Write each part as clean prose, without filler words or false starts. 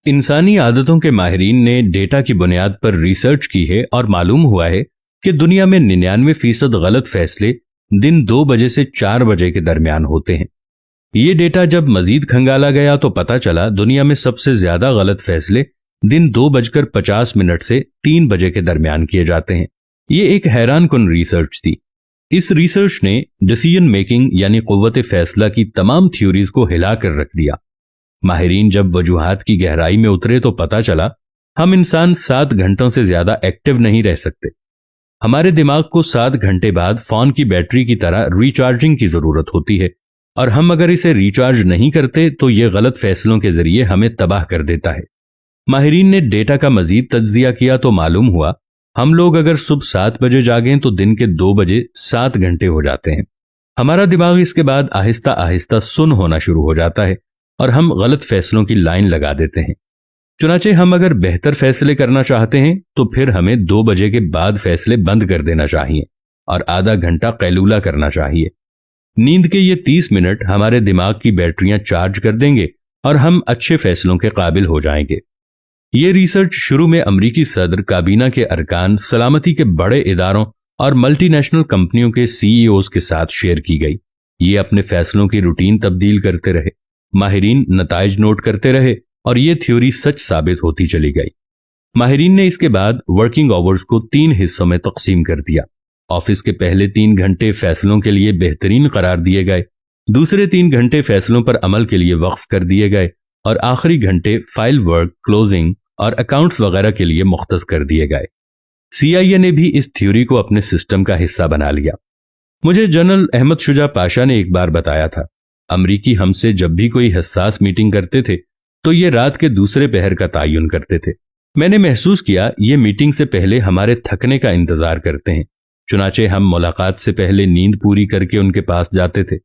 इंसानी आदतों के माहिरीन ने डेटा की बुनियाद पर रिसर्च की है और मालूम हुआ है कि दुनिया में 99% गलत फैसले दिन 2 बजे से 4 बजे के दरमियान होते हैं। ये डेटा जब मजीद खंगाला गया तो पता चला दुनिया में सबसे ज्यादा गलत फैसले दिन 2:50 से 3 बजे के दरमियान किए जाते हैं। ये एक हैरान कुन रिसर्च थी। इस रिसर्च ने डिसीजन मेकिंग यानी कुव्वत फैसला की तमाम थ्योरीज को हिला कर रख दिया। माहिरीन जब वजूहात की गहराई में उतरे तो पता चला हम इंसान 7 घंटों से ज्यादा एक्टिव नहीं रह सकते। हमारे दिमाग को 7 घंटे बाद फोन की बैटरी की तरह रिचार्जिंग की जरूरत होती है, और हम अगर इसे रिचार्ज नहीं करते तो यह गलत फैसलों के जरिए हमें तबाह कर देता है। माहिरीन ने डेटा का मजीद तज्जिया किया तो मालूम हुआ हम लोग अगर सुबह 7 बजे जागें तो दिन के 2 बजे 7 घंटे हो जाते हैं। हमारा दिमाग इसके बाद आहिस्ता आहिस्ता सुन होना शुरू हो जाता है और हम गलत फैसलों की लाइन लगा देते हैं। चुनाचे हम अगर बेहतर फैसले करना चाहते हैं तो फिर हमें 2 बजे के बाद फैसले बंद कर देना चाहिए और आधा घंटा कैलूला करना चाहिए। नींद के ये 30 मिनट हमारे दिमाग की बैटरियां चार्ज कर देंगे और हम अच्छे फैसलों के काबिल हो जाएंगे। ये रिसर्च शुरू में अमरीकी सदर, काबीना के अरकान, सलामती के बड़े इदारों और मल्टीनेशनल कंपनियों के सीईओज के साथ शेयर की गई। ये अपने फैसलों की रूटीन तब्दील करते रहे, माहिरीन नताइज नोट करते रहे और ये थ्योरी सच साबित होती चली गई। माहिरीन ने इसके बाद वर्किंग आवर्स को 3 हिस्सों में तकसीम कर दिया। ऑफिस के पहले 3 घंटे फैसलों के लिए बेहतरीन करार दिए गए, दूसरे 3 घंटे फैसलों पर अमल के लिए वक्फ कर दिए गए और आखिरी घंटे फाइल वर्क, क्लोजिंग और अकाउंट्स वगैरह के लिए मुख्तस कर दिए गए। CIA ने भी इस थ्योरी को अपने सिस्टम का हिस्सा बना लिया। मुझे जनरल अहमद शुजा पाशा ने एक बार बताया था, अमरीकी हमसे जब भी कोई हसास मीटिंग करते थे तो ये रात के दूसरे पहर का तयन करते थे। मैंने महसूस किया ये मीटिंग से पहले हमारे थकने का इंतजार करते हैं, चुनाचे हम मुलाकात से पहले नींद पूरी करके उनके पास जाते थे।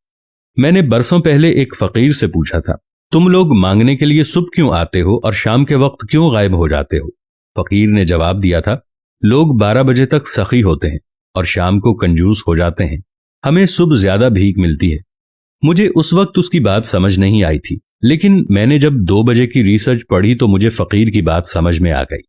मैंने बरसों पहले एक फकीर से पूछा था, तुम लोग मांगने के लिए सुबह क्यों आते हो और शाम के वक्त क्यों गायब हो जाते हो? फकीर ने जवाब दिया था, लोग 12 बजे तक सखी होते हैं और शाम को कंजूस हो जाते हैं, हमें सुबह ज्यादा भीख मिलती है। मुझे उस वक्त उसकी बात समझ नहीं आई थी, लेकिन मैंने जब 2 बजे की रिसर्च पढ़ी तो मुझे फकीर की बात समझ में आ गई।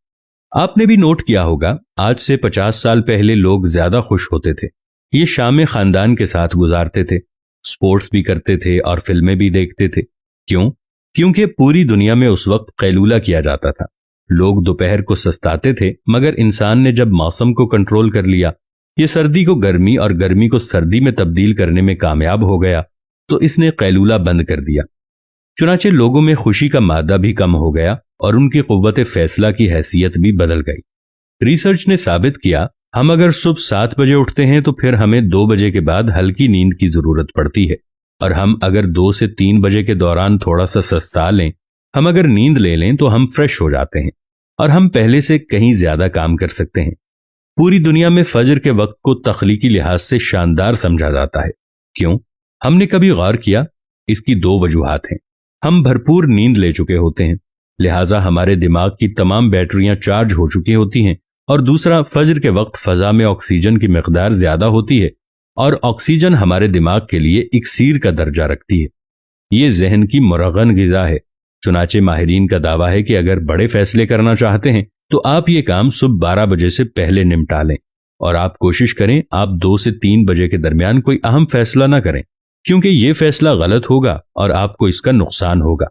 आपने भी नोट किया होगा, आज से 50 साल पहले लोग ज्यादा खुश होते थे। ये शामें खानदान के साथ गुजारते थे, स्पोर्ट्स भी करते थे और फिल्में भी देखते थे। क्यों? क्योंकि पूरी दुनिया में उस वक्त कैलूला किया जाता था। लोग दोपहर को सस्ताते थे, मगर इंसान ने जब मौसम को कंट्रोल कर लिया, ये सर्दी को गर्मी और गर्मी को सर्दी में तब्दील करने में कामयाब हो गया, तो इसने कैलूला बंद कर दिया। चुनाचे लोगों में खुशी का मादा भी कम हो गया और उनकी कुव्वत फैसला की हैसियत भी बदल गई। रिसर्च ने साबित किया हम अगर सुबह 7 बजे उठते हैं तो फिर हमें 2 बजे के बाद हल्की नींद की जरूरत पड़ती है, और हम अगर 2 से 3 बजे के दौरान थोड़ा सा सस्ता लें, हम अगर नींद ले लें तो हम फ्रेश हो जाते हैं और हम पहले से कहीं ज्यादा काम कर सकते हैं। पूरी दुनिया में फजर के वक्त को तख्लीकी लिहाज से शानदार समझा जाता है। क्यों? हमने कभी गौर किया? इसकी 2 वजूहात हैं। हम भरपूर नींद ले चुके होते हैं, लिहाजा हमारे दिमाग की तमाम बैटरियां चार्ज हो चुकी होती हैं, और दूसरा, फजर के वक्त फजा में ऑक्सीजन की मिकदार ज्यादा होती है और ऑक्सीजन हमारे दिमाग के लिए इक्सीर का दर्जा रखती है। ये जहन की मुरगन गिजा है। चुनाचे माहिरीन का दावा है कि अगर बड़े फैसले करना चाहते हैं तो आप ये काम सुबह 12 बजे से पहले निपटा लें, और आप कोशिश करें आप 2 से 3 बजे के दरमियान कोई अहम फैसला ना करें, क्योंकि ये फैसला गलत होगा और आपको इसका नुकसान होगा।